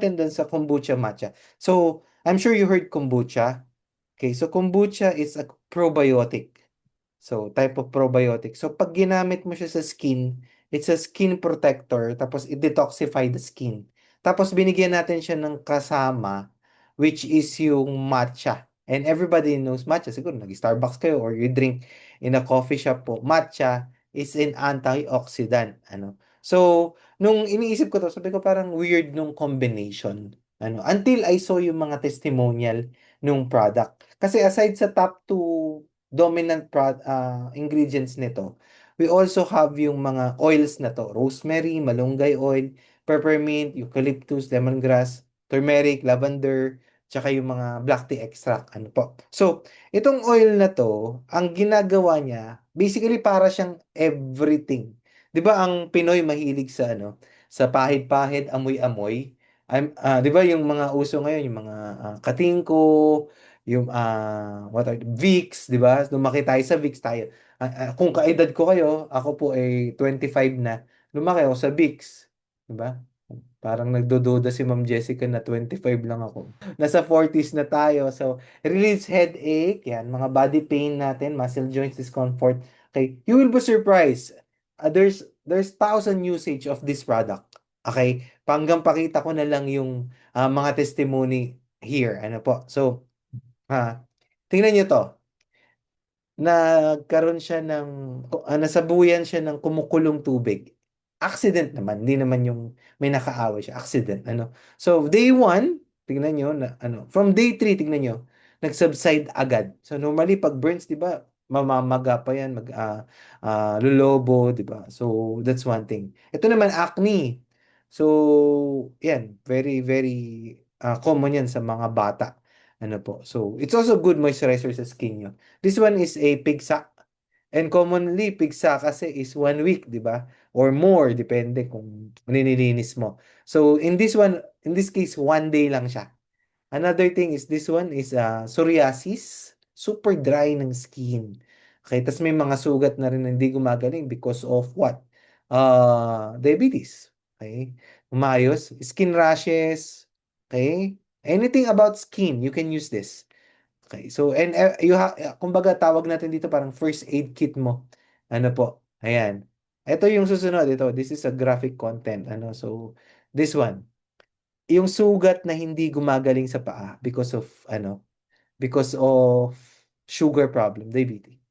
natin dun sa kombucha matcha. So, I'm sure you heard kombucha. Okay, so kombucha is a probiotic. So, type of probiotic. So, pag ginamit mo siya sa skin, it's a skin protector, tapos i-detoxify the skin. Tapos, binigyan natin siya ng kasama, which is yung matcha. And everybody knows matcha. Siguro, nag-Starbucks kayo or you drink in a coffee shop po. Matcha is an antioxidant. Ano? So, nung iniisip ko to, sabi ko parang weird nung combination. Ano? Until I saw yung mga testimonial nung product. Kasi aside sa top two dominant ingredients nito, we also have yung mga oils na to. Rosemary, malunggay oil, peppermint, eucalyptus, lemongrass, turmeric, lavender, tsaka yung mga black tea extract. Ano po. So, itong oil na to, ang ginagawa niya, basically para siyang everything. 'Di ba ang Pinoy mahilig sa sa pahid-pahid, amoy-amoy? 'Di ba yung mga uso ngayon, yung mga katingko, yung Vicks, 'di ba? Lumaki tayo sa Vicks tayo. Kung kaedad ko kayo, ako po ay 25 na. Lumaki ako sa Vicks, 'di ba? Parang nagdududa si Ma'am Jessica na 25 lang ako. Nasa 40s na tayo. So, relieves headache, yan, mga body pain natin, muscle joints discomfort. Okay, you will be surprised. There's thousand usage of this product. Okay, hanggang pakita ko na lang yung mga testimony here. Ano po? So, tingnan niyo to. Nagkaroon siya nasabuyan siya ng kumukulong tubig. Accident naman, hindi naman yung may nakaaway siya, accident, ano. So, day 1, tingnan nyo, from day 3, tingnan nyo, nag-subside agad. So, normally, pag burns, di ba, mamamaga pa yan, lolobo, di ba? So, that's one thing. Ito naman, acne. So, yan, very, very common yan sa mga bata. Ano po. So, it's also good moisturizer sa skin nyo. This one is a pigsack. And commonly, pigsack kasi is 1 week, di ba? Or more, depende kung nililinis mo. So, in this case, 1 day lang siya. Another thing is this one is psoriasis. Super dry ng skin. Okay, tas may mga sugat na rin na hindi gumagaling because of what? Diabetes. Okay? Umayos. Skin rashes. Okay? Anything about skin, you can use this. Okay. So, and kumbaga tawag natin dito parang first aid kit mo. Ano po? Ayan. Ito yung susunod. This is a graphic content. So, this one. Yung sugat na hindi gumagaling sa paa because of sugar problem, diabetes.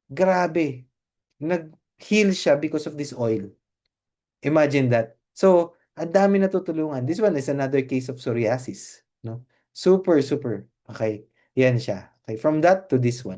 Grabe. Nag-heal siya because of this oil. Imagine that. So, ang dami natutulungan. This one is another case of psoriasis, no? Super, super. Okay. Yan siya. Okay, from that to this one.